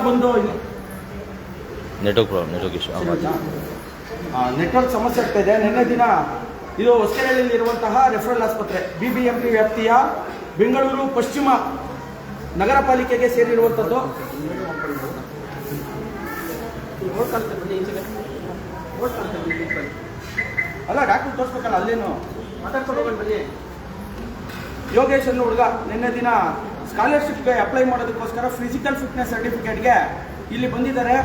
ಬಂದು network issue network ಸಮಸ್ಯೆ ಆಗ್ತಾ ಇದೆ. ನಿನ್ನೆ ದಿನ ಇದು ಹೊಸಕೆರೆಹಳ್ಳಿಯಲ್ಲಿ ಇರುವಂತಹ ರೆಫರಲ್ ಆಸ್ಪತ್ರೆ BBMP ವ್ಯಾಪ್ತಿಯ ಬೆಂಗಳೂರು ಪಶ್ಚಿಮ ನಗರ ಪಾಲಿಕೆಗೆ ಸೇರಿರುವಂಥದ್ದು. ಅಲ್ಲ ಡಾಕ್ಟರ್ ತೋರಿಸ್ಬೇಕಲ್ಲ, ಅಲ್ಲೇನು ಮಾತಾಡ್ಕೊಂಡು ಹೋಗೋಣ ಬನ್ನಿ. ಯೋಗೇಶ್ ಅನ್ನೋ ಹುಡುಗ ನಿನ್ನೆ ದಿನ ಸ್ಕಾಲರ್ಶಿಪ್ಗೆ ಅಪ್ಲೈ ಮಾಡೋದಕ್ಕೋಸ್ಕರ ಫಿಸಿಕಲ್ ಫಿಟ್ನೆಸ್ ಸರ್ಟಿಫಿಕೇಟ್ಗೆ ಇಲ್ಲಿ ಬಂದಿದ್ದಾರೆ.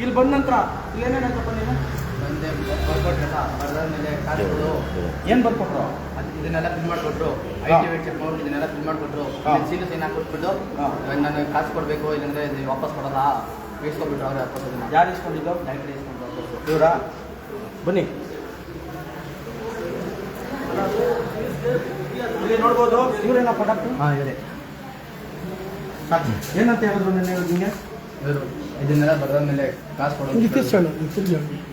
ಇಲ್ಲಿ ಬಂದ ನಂತರ ಇಲ್ಲೇನೇನಂತಪ್ಪ ನೀನು ಏನು ಬರ್ಕೊಟ್ರು? ಇದನ್ನೆಲ್ಲ ಫಿಲ್ ಮಾಡಿಕೊಟ್ರು, IT ಚೆಕ್ ಮಾಡಿ ಇದನ್ನೆಲ್ಲ ಫಿಲ್ ಮಾಡಿಕೊಟ್ರು, ಸೀಲು ಸೈನ್ ಹಾಕ್ಬಿಟ್ಬಿಟ್ಟು ನಾನು ಕಾಸು ಕೊಡಬೇಕು ಇಲ್ಲಾಂದ್ರೆ ವಾಪಸ್ ಕೊಡೋಲ್ಲ ಇಸ್ಕೊಂಡ್ಬಿಟ್ರು. ಅವ್ರು 20 ದಿನ ಯಾರು ಇಸ್ಕೊಂಡಿದ್ದು? ಡೈರೆಕ್ಟ್ ಇಸ್ಕೊಂಡ್ರು. ಇವರಾ? ಬನ್ನಿ, ಇಲ್ಲಿ ನೋಡ್ಬೋದು. ಇವರೇನಪ್ಪ ಡಾಕ್ಟ್ರು? ಹಾಂ ಇವರೇ. ಏನಂತ ಹೇಳಿದ್ರು ನಿನ್ನೆ ನಿಮಗೆ? ಇವರು ಇದನ್ನೆಲ್ಲ ಬರೆದ ಮೇಲೆ ಕಾಸು ಕೊಡೋದು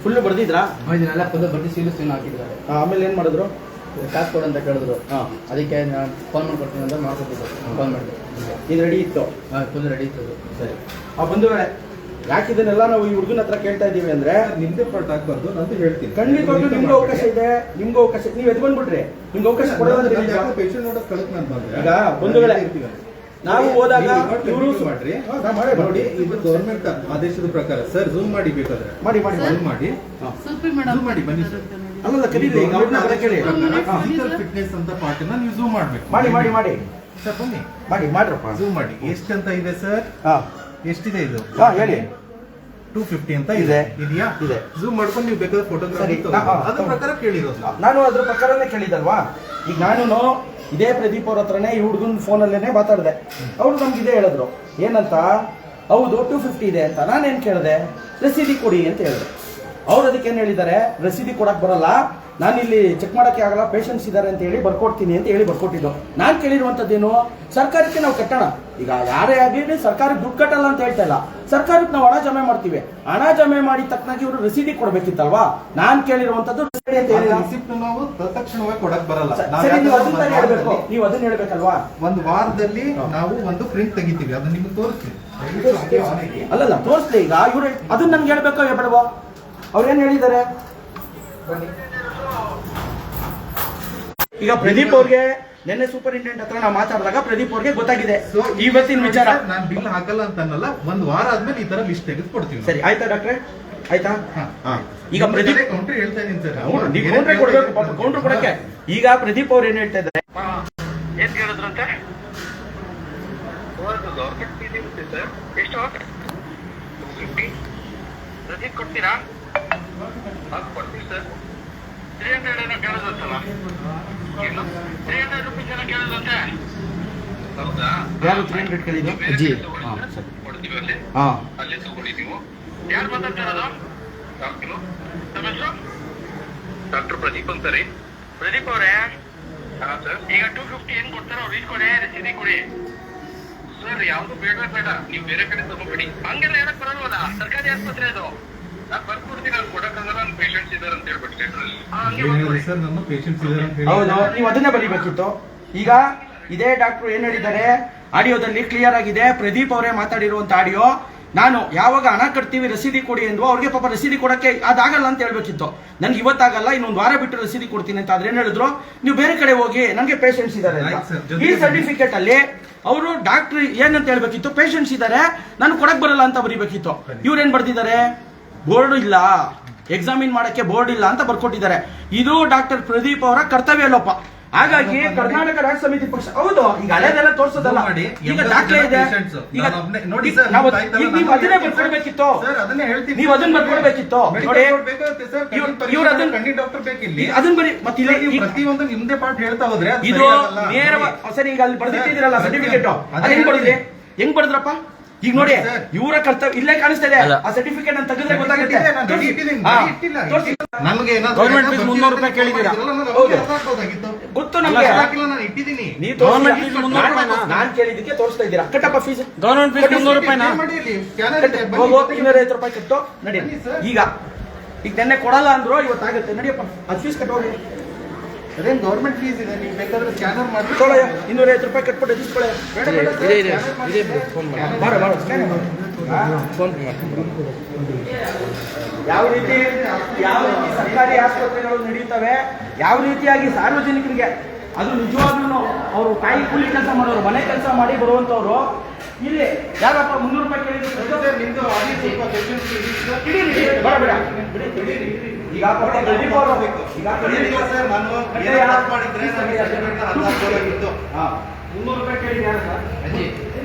ಫುಲ್ಲು ಬರ್ದಿದ್ರಾ? ಇದನ್ನೆಲ್ಲ ಫುಲ್ ಬಡ್ಡಿ ಸೀಲು ಸೈನ್ ಹಾಕಿದ್ದಾರೆ. ಆಮೇಲೆ ಏನು ಮಾಡಿದ್ರು? ಕಾಸು ಕೊಡು ಅಂತ ಕೇಳಿದ್ರು. ಹಾಂ, ಅದಕ್ಕೆ ನಾನು ಫೋನ್ ಮಾಡ್ಕೊಡ್ತೀನಿ ಅಂತ ಮಾಡ್ಕೊಟ್ಟಿದ್ದು. ಫೋನ್ ಮಾಡಿ ಇದು ರೆಡಿ ಇತ್ತು? ಹಾಂ ಫುಲ್ ರೆಡಿ ಇತ್ತು. ಸರಿ. ಬಂದು ಯಾಕೆ ಇದನ್ನೆಲ್ಲ ನಾವು ಈ ಹುಡುಗನ ಹತ್ರ ಕೇಳ್ತಾ ಇದ್ದೀವಿ ಅಂದ್ರೆ, ನಿಮ್ದೇ ಪಾರ್ಟ್ ಆಗ್ಬಾರ್ದು ಅಂತ ಹೇಳ್ತೀನಿ. ಖಂಡಿತವಾಗ್ಲೂ ನಿಮ್ಗೆ ಅವಕಾಶ ಇದೆ, ನಿಮ್ಗೆ ಅವಕಾಶ. ನೀವು ಎದ್ದು ಬಂದ್ಬಿಟ್ರಿ, ನಿಮ್ಗೆ ಅವಕಾಶ ಕೊಡೋದ್ರೆ ಪೇಷಂಟ್ ನೋಡೋದು ಕಳಕ್ ನಾನು ಬಂದ್ರೆ ಈಗ ಬಂಧುಗಳೇ ನಾವು ಹೋದಾಗ ಇವರು ಮಾಡ್ರಿ ನೋಡಿ, ಇದು ಗೌರ್ಮೆಂಟ್ ಆದೇಶದ ಪ್ರಕಾರ. ಸರ್ ಝೂಮ್ ಮಾಡಿ, ಬೇಕಾದ್ರೆ ಮಾಡಿ ಮಾಡಿ ಝೂಮ್ ಮಾಡಿ, ಝೂಮ್ ಮಾಡಿ ಬನ್ನಿ ಸರ್. ಅಲ್ಲಲ್ಲ ಕರೀರಿ, ಈಗ ಅವ್ರನ್ನ ಅದೇ ಕೇಳಿ. ಫಿಸಿಕಲ್ ಫಿಟ್ನೆಸ್ ಅಂತ ಪಾರ್ಟ್ ನ ನೀವು ಝೂಮ್ ಮಾಡ್ಬೇಕು. ಮಾಡಿ ಮಾಡಿ ಮಾಡಿ ಸರ್ ಬನ್ನಿ, ಮಾಡಿ ಮಾಡ್ರಪ್ಪ. ಝೂಮ್ ಮಾಡಿ. ಎಷ್ಟಂತ ಇದೆ ಸರ್? ಎಷ್ಟಿದೆ ಇದು? ಹೇಳಿ. 250 ಅಂತ ಇದೆ. ಇದೆಯಾ? ಇದೆ. ಝೂಮ್ ಮಾಡ್ಕೊಂಡು ನೀವು ಬೇಕಾದ್ರೆ ಫೋಟೋಗ್ರಾಫಿ ಅದ್ರ ಪ್ರಕಾರ ಕೇಳಿರೋದು. ನಾನು ಅದ್ರ ಪ್ರಕಾರನೇ ಕೇಳಿದಲ್ವಾ. ಈಗ ನಾನು ಇದೇ ಪ್ರದೀಪ್ ಅವ್ರ ಹತ್ರನೇ ಈ ಹುಡುಗನ ಫೋನಲ್ಲೇನೆ ಮಾತಾಡಿದೆ. ಅವರು ನಮ್ಗೆ ಇದೇ ಹೇಳಿದ್ರು. ಏನಂತ? ಹೌದು 250 ಇದೆ ಅಂತ. ನಾನೇನು ಕೇಳಿದೆ? ರಸೀದಿ ಕೊಡಿ ಅಂತ ಹೇಳಿದೆ. ಅವ್ರು ಅದಕ್ಕೆ ಏನು ಹೇಳಿದ್ದಾರೆ? ರಸೀದಿ ಕೊಡಕ್ಕೆ ಬರಲ್ಲ, ನಾನಿಲ್ಲಿ ಚೆಕ್ ಮಾಡೋಕ್ಕೆ ಆಗಲ್ಲ, ಪೇಷಂಟ್ಸ್ ಇದ್ದಾರೆ ಅಂತ ಹೇಳಿ ಬರ್ಕೊಡ್ತೀನಿ ಅಂತ ಹೇಳಿ ಬರ್ಕೊಟ್ಟಿದ್ದು. ನಾನು ಕೇಳಿರುವಂಥದ್ದೇನು? ಸರ್ಕಾರಕ್ಕೆ ನಾವು ಕಟ್ಟೋಣ. ಈಗ ಯಾರೇ ಆಗಲಿ ಸರ್ಕಾರಕ್ಕೆ ದುಡ್ಡು ಕಟ್ಟಲ್ಲ ಅಂತ ಹೇಳ್ತಾ ಇಲ್ಲ, ಸರ್ಕಾರಕ್ಕೆ ನಾವು ಹಣ ಜಮೆ ಮಾಡ್ತೀವಿ. ಹಣ ಜಮೆ ಮಾಡಿ ತಕ್ಕನಾಗಿ ಇವರು ರಸೀದಿ ಕೊಡ್ಬೇಕಿತ್ತಲ್ವಾ. ನಾನು ಕೇಳಿರುವಂತದ್ದು ರಸೀದಿ ಅಂತ ಹೇಳಿ ರಿಸಿಪ್ಟ್ ನಾವು ತತ್ಕ್ಷಣವಾಗಿ ಕೊಡಕ್ ಬರಲ್ಲ. ನೀವು ಅದನ್ನ ಹೇಳ್ಬೇಕಲ್ವಾ. ಒಂದು ವಾರದಲ್ಲಿ ನಾವು ಒಂದು ಪ್ರಿಂಟ್ ತೆಗಿತೀವಿ, ಅದನ್ನ ನಿಮ್ಗೆ ತೋರಿಸ್ತೀವಿ. ಅಲ್ಲಲ್ಲ ತೋರಿಸ್ಲಿ. ಈಗ ಇವ್ರು ಅದನ್ನ ನನ್ಗೆ ಹೇಳ್ಬೇಕೋ ಹೇಳ್ಬೇಡವಾ? ಅವ್ರು ಏನ್ ಹೇಳಿದ್ದಾರೆ? ಈಗ ಪ್ರದೀಪ್ ಅವ್ರಿಗೆ ನಿನ್ನೆ ಸೂಪರಿಂಟೆಂಡೆಂಟ್ ಹತ್ರ ನಾವು ಮಾತಾಡಿದಾಗ ಪ್ರದೀಪ್ ಅವ್ರಿಗೆ ಗೊತ್ತಾಗಿದೆ ಇವತ್ತಿನ ವಿಚಾರ. ನಾನು ಬಿಲ್ ಹಾಕಲ್ಲ ಅಂತ ಅನ್ನಲ್ಲ, ಒಂದು ವಾರ ಆದ್ಮೇಲೆ ಈ ತರ ಲಿಸ್ಟ್ ತೆಗೆದು ಕೊಡ್ತೀವಿ. ಸರಿ ಆಯ್ತಾ ಡಾಕ್ಟ್ರೆ? ಆಯ್ತಾ? ಈಗ ಪ್ರದೀಪ್ ಕೌಂಟರ್ ಹೇಳ್ತಾ ಇದೀನಿ ಸರ್. ಕೌಂಟ್ರ್ ಕೊಡ್ಬೇಕು, ಕೌಂಟ್ರ್ ಕೊಡಕ್ಕೆ. ಈಗ ಪ್ರದೀಪ್ ಅವ್ರು ಏನ್ ಹೇಳ್ತಾ ಇದ್ದಾರೆ? ಏನ್ ಕೇಳಿದ್ರಂತೆ? ಗೌರ್ಮೆಂಟ್ ಫೀಸ್ ಇರುತ್ತೆ ಸರ್. ಎಷ್ಟು? 250. ರಸೀದ್ ಕೊಡ್ತೀರಾ? ಕೊಡ್ತೀವಿ ಸರ್. 300 ಏನೋ ಕೇಳಿದ್ರಂತಲ್ಲ, 300 ರುಪೀಸ್ ಏನೋ ಕೇಳಿದ್ರಂತೆ. ಹೌದಾ? ಯಾರು 300 ಕೇಳಿದ್ರು? ಕೊಡ್ತೀವಿ ಅಲ್ಲಿ. ಅಲ್ಲೇ ತಗೊಳ್ಳಿ ನೀವು. ಯಾರು ಮಾತಾಡ್ತಿರೋದು? ಡಾಕ್ಟ್ರು. ನಮ್ಮ ಹೆಸರು ಡಾಕ್ಟರ್ ಪ್ರದೀಪ್ ಅಂತಾರೆ. ಪ್ರದೀಪ್ ಅವರೇ, ಈಗ 250 ಏನ್ ಕೊಡ್ತಾರೋ ಅವ್ರು ಇಸ್ಕೊಡಿ, ರಸೀದಿ ಕೊಡಿ ಸರ್. ಯಾವ್ದು ಬೇಡ ಬೇಡ, ನೀವು ಬೇರೆ ಕಡೆ ತಗೊಂಡ್ಬಿಡಿ. ಹಂಗೆಲ್ಲ ಹೇಳಕ್ ಬರಲ್ವಲ್ಲ, ಸರ್ಕಾರಿ ಆಸ್ಪತ್ರೆ ಅದು. ನಾನು ಬರ್ಕೊಡ್ತೀನಿ, ನಾನು ಕೊಡಕ್ಕಾಗಲ್ಲ, ನನ್ನ ಪೇಷಂಟ್ಸ್ ಇದಾರೆ ಅಂತ ಹೇಳ್ಬಿಟ್ಟು ಸರ್. ನನ್ನ ಪೇಷಂಟ್ಸ್ ಇದಾರೆ ಅಂತ ಹೇಳಿ. ಹೌದು, ನೀವು ಅದನ್ನೇ ಬರೀಬೇಕಿತ್ತು. ಈಗ ಇದೇ ಡಾಕ್ಟ್ರು ಏನ್ ಹೇಳಿದ್ದಾರೆ ಆಡಿಯೋದಲ್ಲಿ ಕ್ಲಿಯರ್ ಆಗಿದೆ. ಪ್ರದೀಪ್ ಅವರೇ ಮಾತಾಡಿರುವಂತ ಆಡಿಯೋ. ನಾನು ಯಾವಾಗ ಹಣ ಕಟ್ತೀವಿ ರಸೀದಿ ಕೊಡಿ ಎಂದು ಅವ್ರಿಗೆ ಪಾಪ ರಸೀದಿ ಕೊಡಕ್ಕೆ ಅದಾಗಲ್ಲ ಅಂತ ಹೇಳ್ಬೇಕಿತ್ತು. ನನ್ಗೆ ಇವತ್ತಾಗಲ್ಲ, ಇನ್ನೊಂದು ವಾರ ಬಿಟ್ಟು ರಸೀದಿ ಕೊಡ್ತೀನಿ ಅಂತ. ಆದ್ರೆ ಏನ್ ಹೇಳಿದ್ರು? ನೀವು ಬೇರೆ ಕಡೆ ಹೋಗಿ, ನನಗೆ ಪೇಷಂಟ್ಸ್ ಇದ್ದಾರೆ. ಈ ಸರ್ಟಿಫಿಕೇಟ್ ಅಲ್ಲಿ ಅವರು ಡಾಕ್ಟರ್ ಏನಂತ ಹೇಳ್ಬೇಕಿತ್ತು? ಪೇಷಂಟ್ಸ್ ಇದ್ದಾರೆ, ನಾನು ಕೊಡಕ್ ಬರಲ್ಲ ಅಂತ ಬರೀಬೇಕಿತ್ತು. ಇವ್ರೇನ್ ಬರ್ದಿದ್ದಾರೆ? ಬೋರ್ಡ್ ಇಲ್ಲ, ಎಕ್ಸಾಮಿನ್ ಮಾಡಕ್ಕೆ ಬೋರ್ಡ್ ಇಲ್ಲ ಅಂತ ಬರ್ಕೊಟ್ಟಿದ್ದಾರೆ. ಇದು ಡಾಕ್ಟರ್ ಪ್ರದೀಪ್ ಅವರ ಕರ್ತವ್ಯ ಲೋಪ. ಹಾಗಾಗಿ ಕರ್ನಾಟಕ ರಾಜ್ಯ ಸಮಿತಿ ಪಕ್ಷ ಹೌದು ಈಗ ಹಳೆದೆಲ್ಲ ತೋರಿಸೋದಲ್ಲ, ಈಗ ದಾಖಲೆ ಇದೆ. ಈಗ ನೋಡಿ ನೀವು ಅದನ್ನೇ ಬರ್ಕೊಡ್ಬೇಕಿತ್ತು, ನೀವು ಅದನ್ನ ಬರ್ಕೊಡ್ಬೇಕಿತ್ತು. ನೋಡಿ ಇವ್ರು ಅದನ್ನ ಡಾಕ್ಟರ್ ಬೇಕಿಲ್ಲಿ ಅದನ್ನ ಬರೀ ಮತ್ತೆ ಪ್ರತಿಯೊಂದು ನಿಮ್ದೇ ಪಾರ್ಟ್ ಹೇಳ್ತಾ ಹೋದ್ರೆ ಇದು ನೇರವಾಗಿ. ಸರಿ, ಈಗ ಅಲ್ಲಿ ಬರ್ದಿಟ್ಟಿದ್ದೀರಲ್ಲ ಸರ್ಟಿಫಿಕೇಟ್, ಅದು ಹೆಂಗ್ ಬರೆದ್ರಿ? ಹೆಂಗ್ ಬರೆದ್ರಪ್ಪ? ಈಗ ನೋಡಿ ಇವರ ಕರ್ತವ್ಯ ಇಲ್ಲೇ ಕಾಣಿಸ್ತಾ ಇದೆ. ಆ ಸರ್ಟಿಫಿಕೇಟ್ ಅನ್ನು ತೆಗೆದ್ರೆ ಗೊತ್ತಾಗುತ್ತೆ. ನಮಗೆ ಗೌರ್ಮೆಂಟ್ ಫೀಸ್ 300 ರೂಪಾಯಿ ಕೇಳಿದ್ದೀರಾ? ಗೊತ್ತು ನಮಗೆ. ನಾನು ಕೇಳಿದ್ದಕ್ಕೆ ತೋರಿಸ್ತಾ ಇದ್ದೀರಾ. ಕಟ್ಟಪ್ಪ ಫೀಸ್. Government fees 300 ರೂಪಾಯಿನಾ? 250 ರೂಪಾಯಿ ಕಟ್ಟು ನಡಿ. ಈಗ ನೆನ್ನೆ ಕೊಡಲ್ಲ ಅಂದ್ರು, ಇವತ್ತಾಗುತ್ತೆ. ನಡಿಯಪ್ಪ, ಅದು ಫೀಸ್ ಕಟ್ಟೋಗಿ. ಅದೇನು ಗೌರ್ಮೆಂಟ್ ಫೀಸ್ ಇದೆ, ನೀವು ಬೇಕಾದ್ರೆ ಸ್ಕ್ಯಾನರ್ ಮಾಡಿ 250 ರೂಪಾಯಿ ಕಟ್ಬಿಟ್ಟು ಎದಿಸ್ಕೊಳ್ಳಿ. ಯಾವ ರೀತಿ ಸರ್ಕಾರಿ ಆಸ್ಪತ್ರೆಗಳು ನಡೆಯುತ್ತವೆ, ಯಾವ ರೀತಿಯಾಗಿ ಸಾರ್ವಜನಿಕರಿಗೆ ಅದು ನಿಜವಾಗ್ಲೂ ಅವರು ತಾಯಿ ಕೂಲಿ ಕೆಲಸ ಮಾಡೋರು, ಮನೆ ಕೆಲಸ ಮಾಡಿ ಬರುವಂತವ್ರು ಇಲ್ಲಿ ಯಾರಪ್ಪ 300 ರೂಪಾಯಿ ಕೇಳಿದ್ರೆ ಈಗ ಪ್ರದೀಪ್ ಅವರು ಈಗ 300 ರೂಪಾಯಿ ಕೇಳಿ ಯಾರು ಸರ್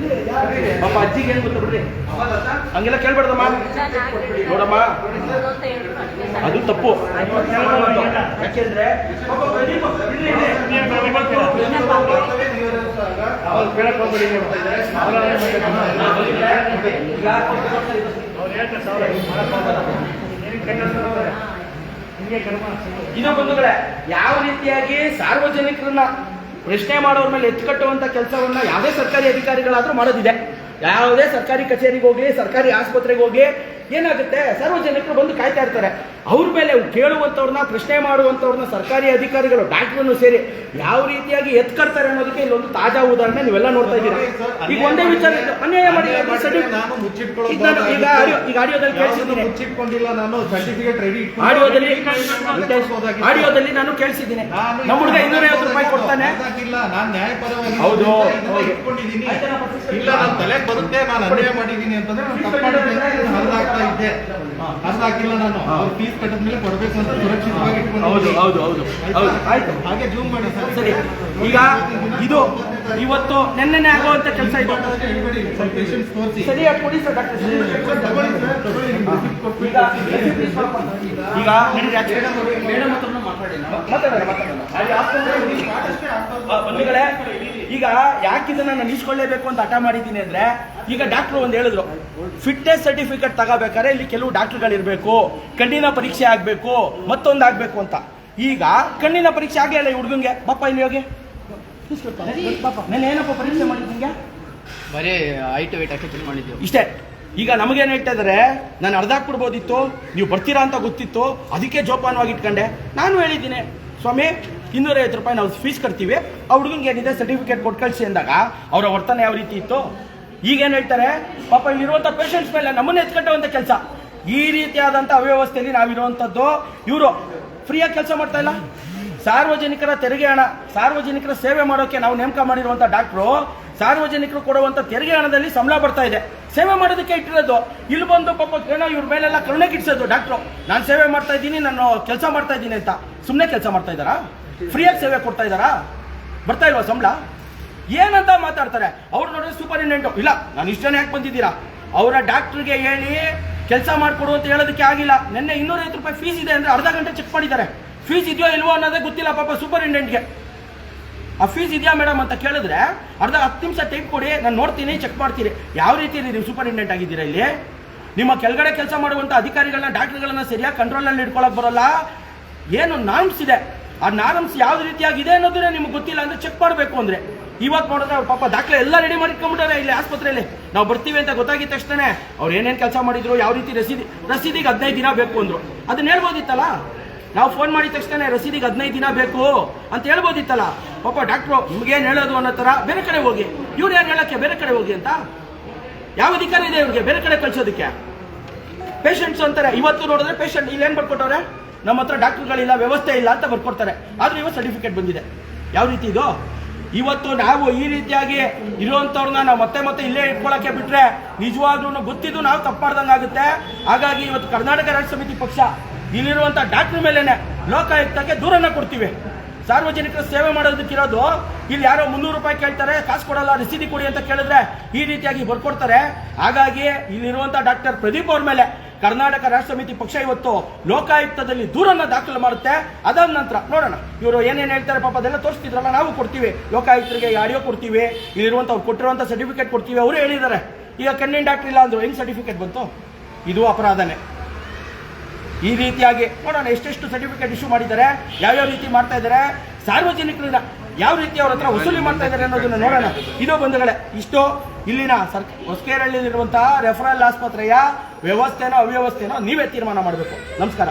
ಪಾಪ ಅಜ್ಜಿಗೆ ಏನು ಗೊತ್ತು ಬಿಡ್ರಿ, ಹಂಗೆಲ್ಲ ಕೇಳ್ಬಾರ್ದಮ್ಮ. ನೋಡಮ್ಮ ಅದು ತಪ್ಪು. ಯಾಕೆಂದ್ರೆ ಇದು ಬಂಧುಗಳೇ, ಯಾವ ರೀತಿಯಾಗಿ ಸಾರ್ವಜನಿಕರನ್ನ ಪ್ರಶ್ನೆ ಮಾಡೋರ ಮೇಲೆ ಎತ್ತುಕಟ್ಟುವಂತ ಕೆಲಸವನ್ನ ಯಾವುದೇ ಸರ್ಕಾರಿ ಅಧಿಕಾರಿಗಳಾದ್ರೂ ಮಾಡೋದಿದೆ. ಯಾವುದೇ ಸರ್ಕಾರಿ ಕಚೇರಿಗೆ ಹೋಗ್ಲಿ, ಸರ್ಕಾರಿ ಆಸ್ಪತ್ರೆಗೆ ಹೋಗ್ಲಿ, ಏನಾಗುತ್ತೆ ಸಾರ್ವಜನಿಕರು ಬಂದು ಕಾಯ್ತಾ ಇರ್ತಾರೆ. ಅವ್ರ ಮೇಲೆ ಕೇಳುವಂಥವ್ರನ್ನ, ಪ್ರಶ್ನೆ ಮಾಡುವಂಥವ್ರನ್ನ ಸರ್ಕಾರಿ ಅಧಿಕಾರಿಗಳು ಡಾಕ್ಟರ್ನು ಸೇರಿ ಯಾವ ರೀತಿಯಾಗಿ ಎತ್ಕಡ್ತಾರೆ ಅನ್ನೋದಕ್ಕೆ ಇಲ್ಲೊಂದು ತಾಜಾ ಉದಾಹರಣೆ ನೀವೆಲ್ಲ ನೋಡ್ತಾ ಇದ್ದೀರಾ. ಈಗ ಒಂದೇ ವಿಚಾರ ಅನ್ಯಾಯ ಮಾಡಿ ಈಗ ಆಡಿಯೋದಲ್ಲಿ ಕೇಳಿಸಿದ್ದೀನಿ, ಆಡಿಯೋದಲ್ಲಿ ನಾನು ಕೇಳಿಸಿದ್ದೀನಿ. ನಮ್ಮ ಹುಡುಗ 250 ರೂಪಾಯಿ ಕೊಡ್ತಾನೆ. ಹೌದು, ಇಲ್ಲ ನಾನು ತಲೆ ಬರುತ್ತೆ, ನಾನು ಅನ್ಯಾಯ ಮಾಡಿದ್ದೀನಿ ಅಂತಂದ್ರೆ ನಾನು ತಪ್ಪು ಮಾಡಿದ್ದೇನೆ, ಅರ್ಧ ಆಗ್ತಾ ಇದ್ದೆ, ಅರ್ಧ ಹಾಕಿಲ್ಲ, ನಾನು ಫೀಸ್ ಕಟ್ಟಿದ್ಮೇಲೆ ಕೊಡ್ಬೇಕು ಅಂತ ಸುರಕ್ಷಿತವಾಗಿ ಇಟ್ಕೊಂಡು. ಹೌದು ಹೌದು ಹೌದು ಹೌದು ಆಯ್ತು. ಹಾಗೆ ಜೂಮ್ ಮಾಡಿ ಸರಿ. ಈಗ ಇದು ಇವತ್ತು ನೆನ್ನೆ ಆಗುವಂತ ಕೆಲಸ ಇದು ಸರಿಯಾಗಿ ಕೊಡಿ ಸರ್ ಡಾಕ್ಟರ್. ಈಗ ಬಂಧುಗಳೇ, ಈಗ ಯಾಕೆ ಇದನ್ನ ನಾನು ಇಸ್ಕೊಳ್ಳೇಬೇಕು ಅಂತ ಹಠ ಮಾಡಿದ್ದೀನಿ ಅಂದ್ರೆ, ಈಗ ಡಾಕ್ಟ್ರು ಒಂದು ಹೇಳಿದ್ರು, ಫಿಟ್ನೆಸ್ ಸರ್ಟಿಫಿಕೇಟ್ ತಗೋಬೇಕಾದ್ರೆ ಇಲ್ಲಿ ಕೆಲವು ಡಾಕ್ಟರ್ಗಳಿರ್ಬೇಕು, ಕಣ್ಣಿನ ಪರೀಕ್ಷೆ ಆಗ್ಬೇಕು, ಮತ್ತೊಂದು ಆಗ್ಬೇಕು ಅಂತ. ಈಗ ಕಣ್ಣಿನ ಪರೀಕ್ಷೆ ಆಗೇ ಇಲ್ಲ ಈ ಹುಡುಗಂಗೆ. ಬಾಪ ಇಲ್ಲಿ ಹೋಗಿ ಪಾಪ, ನಾನು ಏನಪ್ಪ ಪರೀಕ್ಷೆ ಮಾಡಿದ್ದಿಂಗೆ? ಬರೀ ಹೈಟ್ ವೇಟ್ ಅಷ್ಟೇ ಚೆಕ್ ಮಾಡಿದ್ದೀವಿ ಇಷ್ಟೇ. ಈಗ ನಮಗೇನು ಹೇಳ್ತಾ ಇದಾರೆ, ನಾನು ಅರ್ಧ ಕೊಡ್ಬೋದಿತ್ತು, ನೀವು ಬರ್ತೀರಾ ಅಂತ ಗೊತ್ತಿತ್ತು, ಅದಕ್ಕೆ ಜೋಪಾನವಾಗಿ ಇಟ್ಕೊಂಡೆ. ನಾನು ಹೇಳಿದ್ದೀನಿ, ಸ್ವಾಮಿ 250 ರೂಪಾಯಿ ನಾವು ಫೀಸ್ ಕಟ್ತೀವಿ, ಆ ಹುಡುಗಂಗೆ ಏನಿದೆ ಸರ್ಟಿಫಿಕೇಟ್ ಕೊಟ್ಟು ಕಳಿಸಿ ಅಂದಾಗ ಅವರ ವರ್ತನೆ ಯಾವ ರೀತಿ ಇತ್ತು. ಈಗೇನು ಹೇಳ್ತಾರೆ, ಪಾಪ ಇಲ್ಲಿರುವಂಥ ಪೇಷಂಟ್ಸ್ ಮೇಲೆ ನಮ್ಮನ್ನ ಎತ್ಕಟ್ಟುವಂಥ ಕೆಲಸ. ಈ ರೀತಿಯಾದಂಥ ಅವ್ಯವಸ್ಥೆಯಲ್ಲಿ ನಾವಿರುವಂಥದ್ದು. ಇವರು ಫ್ರೀಯಾಗಿ ಕೆಲಸ ಮಾಡ್ತಾ ಇಲ್ಲ. ಸಾರ್ವಜನಿಕರ ತೆರಿಗೆ ಹಣ, ಸಾರ್ವಜನಿಕರ ಸೇವೆ ಮಾಡೋಕೆ ನಾವು ನೇಮಕ ಮಾಡಿರುವಂಥ ಡಾಕ್ಟ್ರು ಸಾರ್ವಜನಿಕರು ಕೊಡುವಂಥ ತೆರಿಗೆ ಹಣದಲ್ಲಿ ಸಂಬಳ ಬರ್ತಾ ಇದೆ, ಸೇವೆ ಮಾಡೋದಕ್ಕೆ ಇಟ್ಟಿರೋದು. ಇಲ್ಲಿ ಬಂದು ಪಾಪ ಏನೋ ಇವ್ರ ಮೇಲೆಲ್ಲ ಕರುಣೆಗೆ ಇಡ್ಸೋದು ಡಾಕ್ಟ್ರು. ನಾನು ಸೇವೆ ಮಾಡ್ತಾ ಇದ್ದೀನಿ, ನಾನು ಕೆಲಸ ಮಾಡ್ತಾ ಇದ್ದೀನಿ ಅಂತ. ಸುಮ್ಮನೆ ಕೆಲಸ ಮಾಡ್ತಾ ಇದ್ದಾರಾ? ಫ್ರೀಯಾಗಿ ಸೇವೆ ಕೊಡ್ತಾ ಇದ್ದಾರಾ? ಬರ್ತಾ ಇಲ್ವಾ ಸಂಬಳ? ಏನಂತ ಮಾತಾಡ್ತಾರೆ ಅವ್ರು. ನೋಡಿದ್ರೆ ಸೂಪರಿಂಟೆಂಡೆಂಟು ಇಲ್ಲ, ನಾನು ಇಷ್ಟನೇ ಯಾಕೆ ಬಂದಿದ್ದೀರಾ? ಅವರ ಡಾಕ್ಟ್ರಿಗೆ ಹೇಳಿ ಕೆಲಸ ಮಾಡಿಕೊಡು ಅಂತ ಹೇಳೋದಕ್ಕೆ ಆಗಿಲ್ಲ. ನಿನ್ನೆ 250 ರೂಪಾಯಿ ಫೀಸ್ ಇದೆ ಅಂದ್ರೆ ಅರ್ಧ ಗಂಟೆ ಚೆಕ್ ಮಾಡಿದ್ದಾರೆ. ಫೀಸ್ ಇದೆಯೋ ಇಲ್ವೋ ಅನ್ನೋದೇ ಗೊತ್ತಿಲ್ಲ ಪಾಪ ಸೂಪರಿಂಟೆಂಡೆಂಟ್ಗೆ. ಆ ಫೀಸ್ ಇದೆಯಾ ಮೇಡಮ್ ಅಂತ ಕೇಳಿದ್ರೆ ಅರ್ಧ 10 ನಿಮಿಷ ಟೈಮ್ ಕೊಡಿ, ನಾನು ನೋಡ್ತೀನಿ, ಚೆಕ್ ಮಾಡ್ತೀನಿ. ಯಾವ ರೀತಿ ನೀವು ಸೂಪರಿಂಟೆಂಡೆಂಟ್ ಆಗಿದ್ದೀರಾ? ಇಲ್ಲಿ ನಿಮ್ಮ ಕೆಳಗಡೆ ಕೆಲಸ ಮಾಡುವಂಥ ಅಧಿಕಾರಿಗಳನ್ನ, ಡಾಕ್ಟರ್ಗಳನ್ನ ಸರಿಯಾಗಿ ಕಂಟ್ರೋಲಲ್ಲಿ ಇಟ್ಕೊಳಕ್ ಬರೋಲ್ಲ. ಏನು ನಾರ್ಮ್ಸ್ ಇದೆ, ಆ ನಾರ್ಮ್ಸ್ ಯಾವ್ದು ರೀತಿಯಾಗಿದೆ ಅನ್ನೋದನ್ನೇ ನಿಮ್ಗೆ ಗೊತ್ತಿಲ್ಲ ಅಂದ್ರೆ ಚೆಕ್ ಮಾಡಬೇಕು. ಅಂದ್ರೆ ಇವತ್ತು ನೋಡಿದ್ರೆ ಅವ್ರು ಪಾಪ ದಾಖಲೆ ಎಲ್ಲ ರೆಡಿ ಮಾಡಿಟ್ಕೊಂಡ್ಬಿಟ್ಟಾರೆ ಇಲ್ಲಿ ಆಸ್ಪತ್ರೆಯಲ್ಲಿ. ನಾವು ಬರ್ತೀವಿ ಅಂತ ಗೊತ್ತಾಗಿದ ತಕ್ಷಣ ಅವ್ರು ಏನೇನು ಕೆಲಸ ಮಾಡಿದ್ರು, ಯಾವ ರೀತಿ ರಸೀದಿಗೆ 15 ದಿನ ಬೇಕು ಅಂದ್ರು. ಅದನ್ನ ಹೇಳ್ಬೋದಿತ್ತಲ್ಲ. ನಾವು ಫೋನ್ ಮಾಡಿದ ತಕ್ಷಣ ರಸೀದಿಗೆ 15 ದಿನ ಬೇಕು ಅಂತ ಹೇಳ್ಬೋದಿತ್ತಲ್ಲ. ಪಾಪ ಡಾಕ್ಟ್ರು ನಿಮ್ಗೇನು ಹೇಳೋದು ಅನ್ನೋ ಥರ ಬೇರೆ ಕಡೆ ಹೋಗಿ, ಇವ್ರು ಯಾರು ಹೇಳಕ್ಕೆ ಬೇರೆ ಕಡೆ ಹೋಗಿ ಅಂತ ಯಾವ ಅಧಿಕಾರ ಇದೆ ಇವ್ರಿಗೆ ಬೇರೆ ಕಡೆ ಕಳ್ಸೋದಕ್ಕೆ? ಪೇಷಂಟ್ಸ್ ಅಂತಾರೆ. ಇವತ್ತು ನೋಡಿದ್ರೆ ಪೇಷಂಟ್ ಇಲ್ಲೇನು ಬರ್ಕೊಟ್ಟವ್ರೆ, ನಮ್ಮ ಹತ್ರ ಡಾಕ್ಟರ್ಗಳಿಲ್ಲ, ವ್ಯವಸ್ಥೆ ಇಲ್ಲ ಅಂತ ಬರ್ಕೊಡ್ತಾರೆ. ಆದ್ರೆ ಇವತ್ತು ಸರ್ಟಿಫಿಕೇಟ್ ಬಂದಿದೆ. ಯಾವ ರೀತಿ ಇದು? ಇವತ್ತು ನಾವು ಈ ರೀತಿಯಾಗಿ ಇರುವಂತವ್ರನ್ನ ನಾವು ಮತ್ತೆ ಮತ್ತೆ ಇಲ್ಲೇ ಇಟ್ಕೊಳ್ಳಕ್ಕೆ ಬಿಟ್ರೆ ನಿಜವಾಗ್ಲೂ ಗೊತ್ತಿದ್ದು ನಾವು ತಪ್ಪು ಮಾಡ್ದಂಗೆ ಆಗುತ್ತೆ. ಹಾಗಾಗಿ ಇವತ್ತು ಕರ್ನಾಟಕ ರಾಜ್ಯ ಸಮಿತಿ ಪಕ್ಷ ಇಲ್ಲಿರುವಂತ ಡಾಕ್ಟರ್ ಮೇಲೆನೆ ಲೋಕಾಯುಕ್ತಕ್ಕೆ ದೂರನ್ನ ಕೊಡ್ತೀವಿ. ಸಾರ್ವಜನಿಕರ ಸೇವೆ ಮಾಡೋದಕ್ಕಿರೋದು ಇಲ್ಲಿ ಯಾರೋ 300 ರೂಪಾಯಿ ಕೇಳ್ತಾರೆ, ಕಾಸು ಕೊಡಲ್ಲ, ರಸೀದಿ ಕೊಡಿ ಅಂತ ಕೇಳಿದ್ರೆ ಈ ರೀತಿಯಾಗಿ ಬರ್ಕೊಡ್ತಾರೆ. ಹಾಗಾಗಿ ಇಲ್ಲಿರುವಂತ ಡಾಕ್ಟರ್ ಪ್ರದೀಪ್ ಅವ್ರ ಮೇಲೆ ಕರ್ನಾಟಕ ರಾಷ್ಟ್ರ ಸಮಿತಿ ಪಕ್ಷ ಇವತ್ತು ಲೋಕಾಯುಕ್ತದಲ್ಲಿ ದೂರನ್ನ ದಾಖಲು ಮಾಡುತ್ತೆ. ಅದಾದ ನಂತರ ನೋಡೋಣ ಇವರು ಏನೇನು ಹೇಳ್ತಾರೆ. ಪಾಪ ಅದೆಲ್ಲ ತೋರಿಸ್ತಿದ್ರಲ್ಲ, ನಾವು ಕೊಡ್ತೀವಿ ಲೋಕಾಯುಕ್ತರಿಗೆ ಆಡಿಯೋ ಕೊಡ್ತೀವಿ, ಇಲ್ಲಿರುವಂತ ಅವ್ರು ಕೊಟ್ಟಿರುವಂತ ಸರ್ಟಿಫಿಕೇಟ್ ಕೊಡ್ತೀವಿ. ಅವರು ಹೇಳಿದ್ದಾರೆ ಈಗ ಕಣ್ಣಿನ ಡಾಕ್ಟರ್ ಇಲ್ಲ ಅಂದ್ರು, ಹೆಂಗ್ ಸರ್ಟಿಫಿಕೇಟ್ ಬಂತು? ಇದು ಅಪರಾಧನೇ. ಈ ರೀತಿಯಾಗಿ ನೋಡೋಣ ಎಷ್ಟೆಷ್ಟು ಸರ್ಟಿಫಿಕೇಟ್ ಇಶ್ಯೂ ಮಾಡಿದ್ದಾರೆ, ಯಾವ್ಯಾವ ರೀತಿ ಮಾಡ್ತಾ ಇದ್ದಾರೆ, ಸಾರ್ವಜನಿಕರನ್ನ ಯಾವ ರೀತಿ ಅವ್ರ ಹತ್ರ ವಸೂಲಿ ಮಾಡ್ತಾ ಇದ್ದಾರೆ ಅನ್ನೋದನ್ನ ನೋಡೋಣ. ಇದು ಬಂಧುಗಳೇ, ಇಷ್ಟು ಇಲ್ಲಿನ ಹೊಸಕೇರಹಳ್ಳಿಯಲ್ಲಿರುವಂತಹ ರೆಫರಲ್ ಆಸ್ಪತ್ರೆಯ ವ್ಯವಸ್ಥೆನೋ ಅವ್ಯವಸ್ಥೆನೋ ನೀವೇ ತೀರ್ಮಾನ ಮಾಡಬೇಕು. ನಮಸ್ಕಾರ.